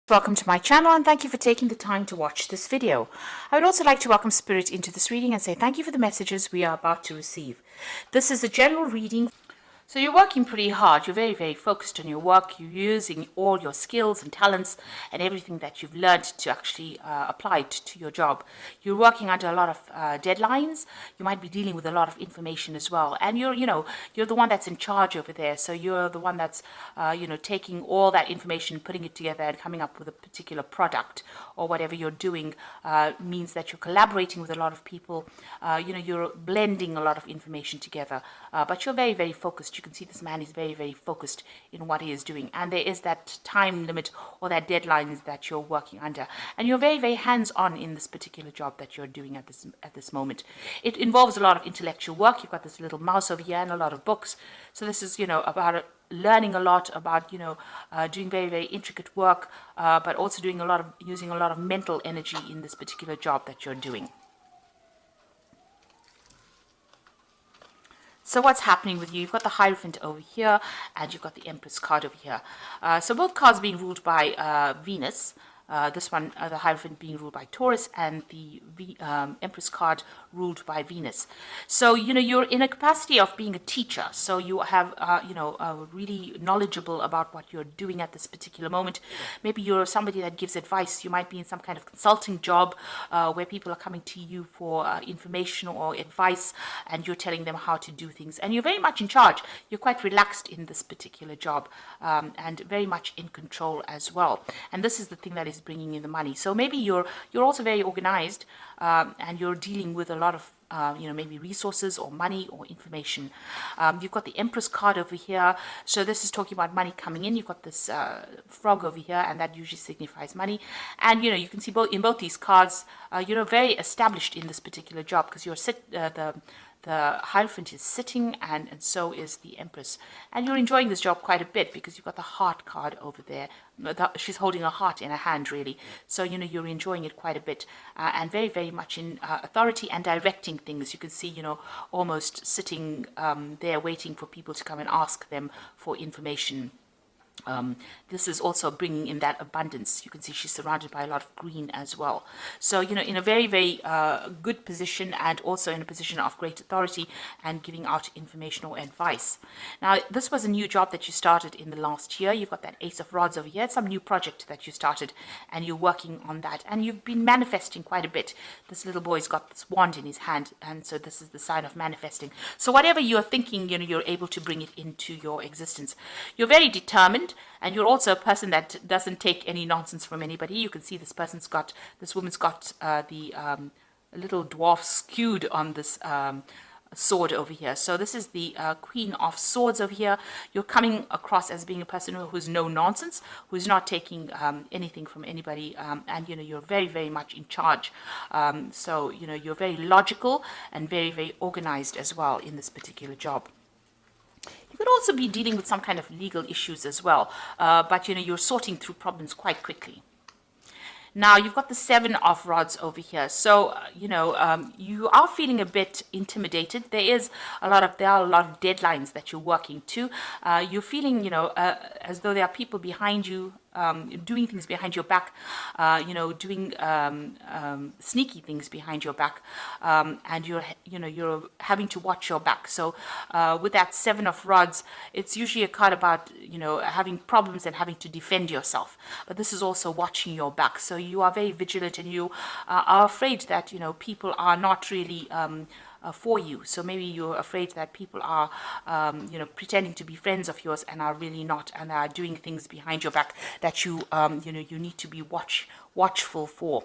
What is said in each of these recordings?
Welcome to my channel and thank you for taking the time to watch this video. I would also like to welcome Spirit into this reading and say thank you for the messages we are about to receive. This is a general reading. So you're working pretty hard. You're very focused on your work. You're using all your skills and talents and everything that you've learned to actually apply it to your job. You're working under a lot of deadlines. You might be dealing with a lot of information as well. And you're the one that's in charge over there. So you're the one that's, taking all that information, putting it together and coming up with a particular product or whatever you're doing means that you're collaborating with a lot of people. You're blending a lot of information together. But you're very focused. You can see this man is very focused in what he is doing, and there is that time limit or that deadline that you're working under, and you're very hands-on in this particular job that you're doing at this moment. It involves a lot of intellectual work. You've got this little mouse over here and a lot of books, so this is about learning a lot about doing very intricate work, but also using a lot of mental energy in this particular job that you're doing. So what's happening with you? You've got the Hierophant over here, and you've got the Empress card over here. So both cards being ruled by Venus. This one, the Hierophant, being ruled by Taurus, and the Empress card ruled by Venus. So, you're in a capacity of being a teacher. So you have, really knowledgeable about what you're doing at this particular moment. Maybe you're somebody that gives advice. You might be in some kind of consulting job where people are coming to you for information or advice, and you're telling them how to do things. And you're very much in charge. You're quite relaxed in this particular job and very much in control as well. And this is the thing that is bringing in the money. So maybe you're also very organized and you're dealing with a lot of maybe resources or money or information. You've got the Empress card over here, so this is talking about money coming in. You've got this frog over here, and that usually signifies money. And you can see in both these cards you're very established in this particular job, because the Hierophant is sitting, and so is the Empress. And you're enjoying this job quite a bit, because you've got the Heart card over there. She's holding a heart in her hand, really. So, you're enjoying it quite a bit, and very much in authority and directing things. You can see, almost sitting there waiting for people to come and ask them for information. This is also bringing in that abundance. You can see she's surrounded by a lot of green as well. So, in a very good position, and also in a position of great authority and giving out information or advice. Now, this was a new job that you started in the last year. You've got that Ace of Rods over here. It's some new project that you started, and you're working on that. And you've been manifesting quite a bit. This little boy's got this wand in his hand, and so this is the sign of manifesting. So whatever you're thinking, you're able to bring it into your existence. You're very determined. And you're also a person that doesn't take any nonsense from anybody. You can see this woman's got the little dwarf skewed on this sword over here. So this is the Queen of Swords over here. You're coming across as being a person who's no nonsense, who's not taking anything from anybody, and you're very much in charge. So you're very logical and very organized as well in this particular job. You could also be dealing with some kind of legal issues as well, but you're sorting through problems quite quickly. Now, you've got the Seven of Rods over here. So, you are feeling a bit intimidated. There are a lot of deadlines that you're working to. You're feeling, as though there are people behind you, doing things behind your back, doing sneaky things behind your back, and you're having to watch your back. So with that Seven of Rods, it's usually a card about having problems and having to defend yourself. But this is also watching your back. So you are very vigilant, and you are afraid that people are not really for you. So maybe you're afraid that people are, pretending to be friends of yours and are really not, and are doing things behind your back that you need to be watchful for.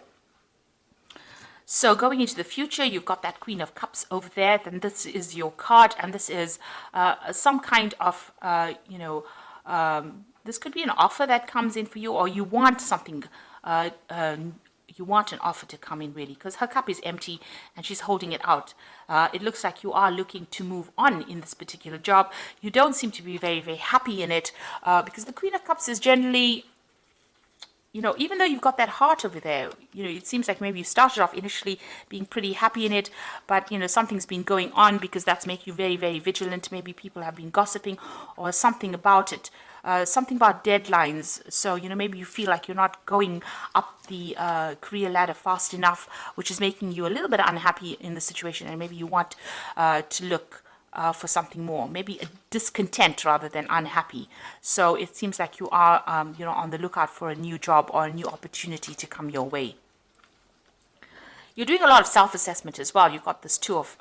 So going into the future, you've got that Queen of Cups over there. Then this is your card, and this is some kind of, this could be an offer that comes in for you, or you want something. You want an offer to come in, really, because her cup is empty and she's holding it out. It looks like you are looking to move on in this particular job. You don't seem to be very happy in it, because the Queen of Cups is generally, even though you've got that heart over there, it seems like maybe you started off initially being pretty happy in it, but, something's been going on, because that's making you very vigilant. Maybe people have been gossiping or something about it. something about deadlines. So, maybe you feel like you're not going up the career ladder fast enough, which is making you a little bit unhappy in the situation, and maybe you want to look for something more, maybe a discontent rather than unhappy. So it seems like you are, on the lookout for a new job or a new opportunity to come your way. You're doing a lot of self-assessment as well. You've got this Two of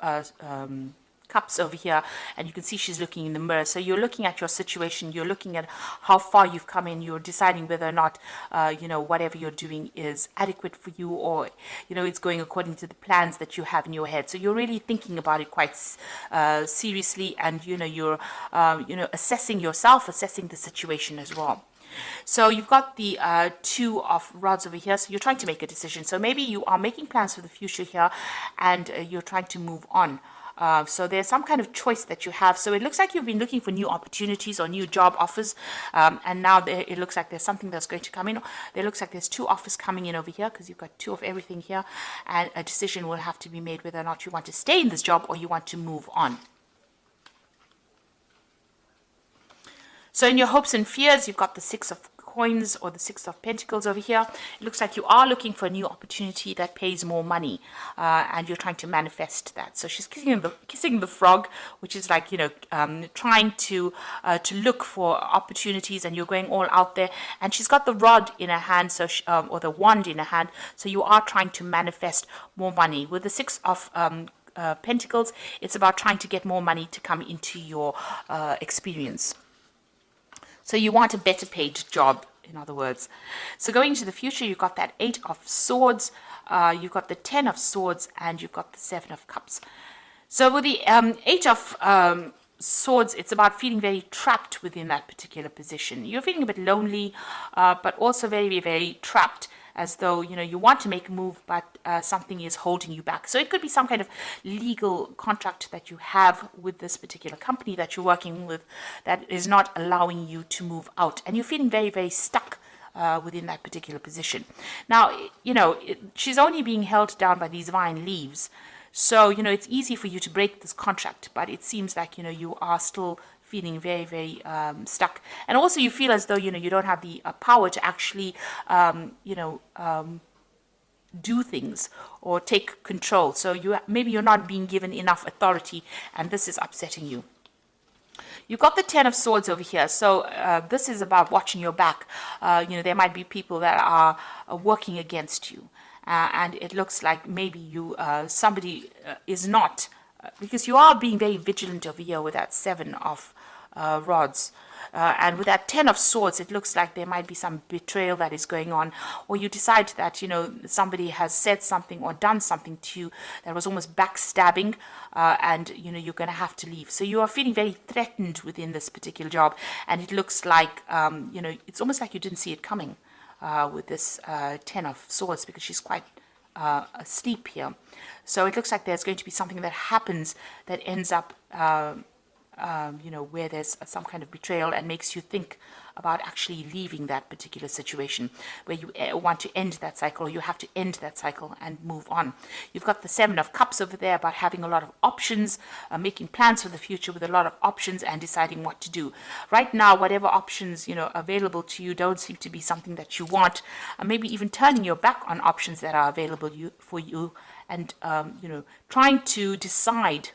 Cups over here, and you can see she's looking in the mirror. So you're looking at your situation, you're looking at how far you've come in, you're deciding whether or not whatever you're doing is adequate for you, or it's going according to the plans that you have in your head. So you're really thinking about it quite seriously, and you're assessing yourself, assessing the situation as well. So you've got the Two of Rods over here, so you're trying to make a decision. So maybe you are making plans for the future here, and you're trying to move on. So there's some kind of choice that you have. So it looks like you've been looking for new opportunities or new job offers, and now it looks like there's something that's going to come in. There looks like there's two offers coming in over here, because you've got two of everything here, and a decision will have to be made whether or not you want to stay in this job or you want to move on. So in your hopes and fears, you've got the Six of Coins or the Six of Pentacles over here. It looks like you are looking for a new opportunity that pays more money, and you're trying to manifest that. So she's kissing the frog, which is like trying to look for opportunities, and you're going all out there. And she's got the rod in her hand, so or the wand in her hand. So you are trying to manifest more money with the Six of Pentacles. It's about trying to get more money to come into your experience. So you want a better paid job, in other words. So going into the future, you've got that Eight of Swords, you've got the Ten of Swords, and you've got the Seven of Cups. So with the Eight of Swords, it's about feeling very trapped within that particular position. You're feeling a bit lonely, but also very, very trapped, as though you want to make a move, but something is holding you back. So it could be some kind of legal contract that you have with this particular company that you're working with that is not allowing you to move out, and you're feeling very, very stuck within that particular position. Now, she's only being held down by these vine leaves, so it's easy for you to break this contract, but it seems like you are still feeling very, very stuck. And also you feel as though you don't have the power to actually do things or take control. So maybe you're not being given enough authority, and this is upsetting you. You've got the Ten of Swords over here, so this is about watching your back. There might be people that are working against you, and it looks like maybe somebody is not, because you are being very vigilant over here with that Seven of Rods. And with that Ten of Swords, it looks like there might be some betrayal that is going on, or you decide that somebody has said something or done something to you that was almost backstabbing, and you're going to have to leave. So you are feeling very threatened within this particular job, and it looks like it's almost like you didn't see it coming with this Ten of Swords, because she's quite asleep here. So it looks like there's going to be something that happens that ends up where there's some kind of betrayal and makes you think about actually leaving that particular situation, where you want to end that cycle, or you have to end that cycle and move on. You've got the Seven of Cups over there, about having a lot of options, making plans for the future with a lot of options and deciding what to do. Right now, whatever options available to you don't seem to be something that you want, maybe even turning your back on options that are available for you, and trying to decide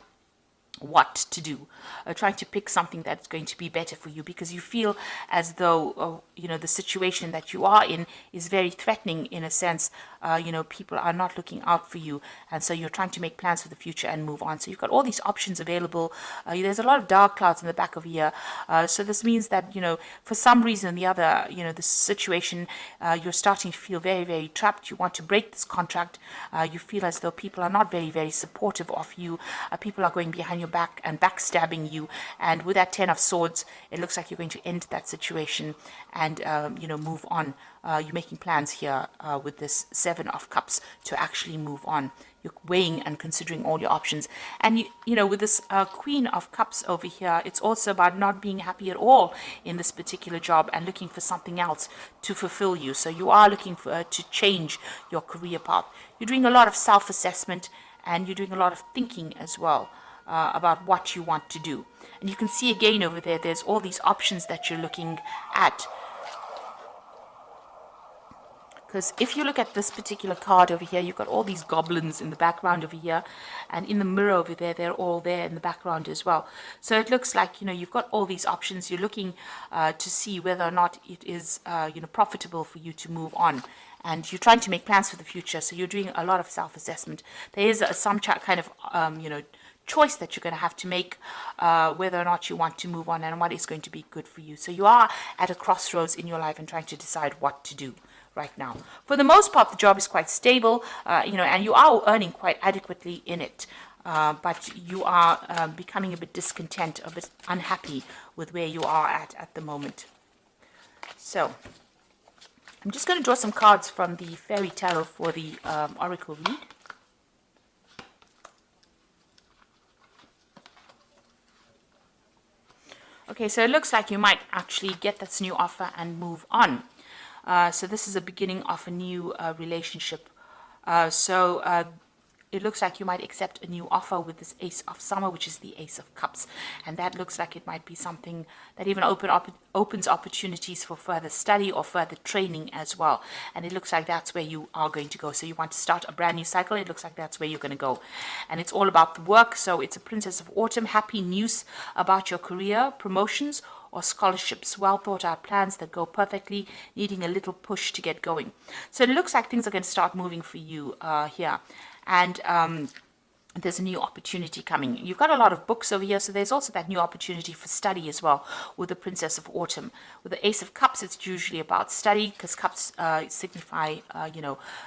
what to do, trying to pick something that's going to be better for you, because you feel as though the situation that you are in is very threatening, in a sense. People are not looking out for you, and so you're trying to make plans for the future and move on. So you've got all these options available. There's a lot of dark clouds in the back of here, so this means that for some reason or the other, the situation, you're starting to feel very, very trapped. You want to break this contract. You feel as though people are not very, very supportive of you. People are going behind your back and backstabbing you, and with that Ten of Swords, it looks like you're going to end that situation and move on. You're making plans here with this Seven of Cups to actually move on. You're weighing and considering all your options, and with this Queen of Cups over here, it's also about not being happy at all in this particular job and looking for something else to fulfill you. So you are looking to change your career path. You're doing a lot of self-assessment, and you're doing a lot of thinking as well. about what you want to do. And you can see again over there, there's all these options that you're looking at. Because if you look at this particular card over here, you've got all these goblins in the background over here, and in the mirror over there, they're all there in the background as well. So it looks like, you've got all these options. You're looking to see whether or not it is, profitable for you to move on. And you're trying to make plans for the future, so you're doing a lot of self-assessment. There is some kind of, choice that you're going to have to make, whether or not you want to move on and what is going to be good for you. So you are at a crossroads in your life and trying to decide what to do right now. For the most part, the job is quite stable, and you are earning quite adequately in it. But you are becoming a bit discontent, a bit unhappy with where you are at the moment. So I'm just going to draw some cards from the Fairy Tarot for the Oracle read. Okay, so it looks like you might actually get this new offer and move on. So this is a beginning of a new relationship. It looks like you might accept a new offer with this Ace of Summer, which is the Ace of Cups. And that looks like it might be something that even opens opportunities for further study or further training as well. And it looks like that's where you are going to go. So you want to start a brand new cycle. It looks like that's where you're going to go. And it's all about the work. So it's a Princess of Autumn. Happy news about your career, promotions, or scholarships, well thought out plans that go perfectly, needing a little push to get going. So it looks like things are going to start moving for you here. And there's a new opportunity coming. You've got a lot of books over here, so there's also that new opportunity for study as well with the Princess of Autumn. With the Ace of Cups, it's usually about study, because cups signify,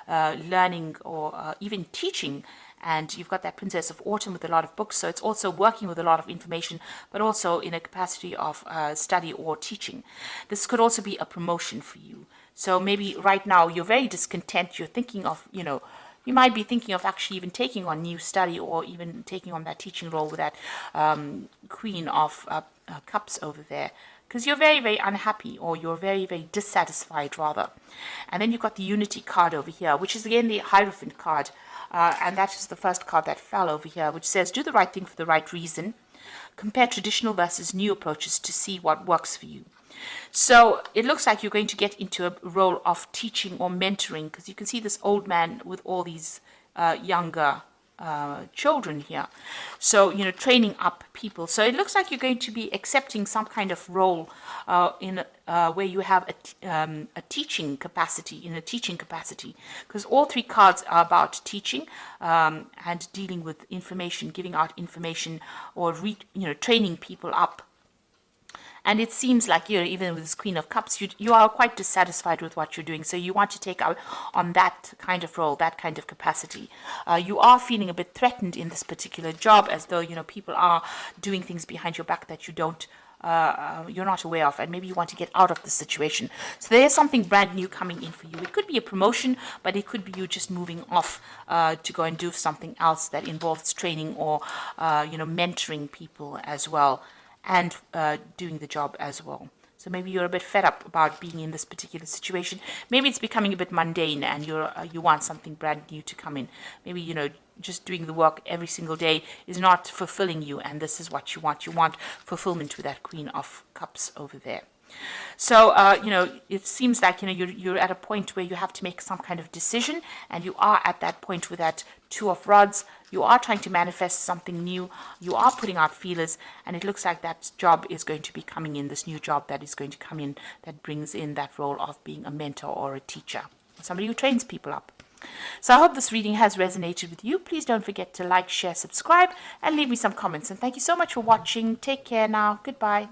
learning or even teaching. And you've got that Princess of Autumn with a lot of books, so it's also working with a lot of information, but also in a capacity of study or teaching. This could also be a promotion for you. So maybe right now you're very discontent. You're thinking of, you might be thinking of actually even taking on new study or even taking on that teaching role with that Queen of Cups over there, because you're very, very unhappy, or you're very, very dissatisfied rather. And then you've got the Unity card over here, which is again the Hierophant card. And that is the first card that fell over here, which says, do the right thing for the right reason. Compare traditional versus new approaches to see what works for you. So it looks like you're going to get into a role of teaching or mentoring, because you can see this old man with all these younger children here. So, training up people. So it looks like you're going to be accepting some kind of role in where you have a teaching capacity, because all three cards are about teaching and dealing with information, giving out information, or training people up. And it seems like, even with this Queen of Cups, you are quite dissatisfied with what you're doing. So you want to take on that kind of role, that kind of capacity. You are feeling a bit threatened in this particular job, as though, people are doing things behind your back that you're not aware of, and maybe you want to get out of the situation. So there's something brand new coming in for you. It could be a promotion, but it could be you just moving off to go and do something else that involves training or, mentoring people as well, and doing the job as well. So maybe you're a bit fed up about being in this particular situation. Maybe it's becoming a bit mundane, and you want something brand new to come in. Maybe, just doing the work every single day is not fulfilling you, and this is what you want. You want fulfillment with that Queen of Cups over there. So, it seems like, you're at a point where you have to make some kind of decision, and you are at that point with that Two of Rods. You are trying to manifest something new. You are putting out feelers, and it looks like that job is going to be coming in, this new job that is going to come in, that brings in that role of being a mentor or a teacher, somebody who trains people up. So I hope this reading has resonated with you. Please don't forget to like, share, subscribe, and leave me some comments. And thank you so much for watching. Take care now. Goodbye.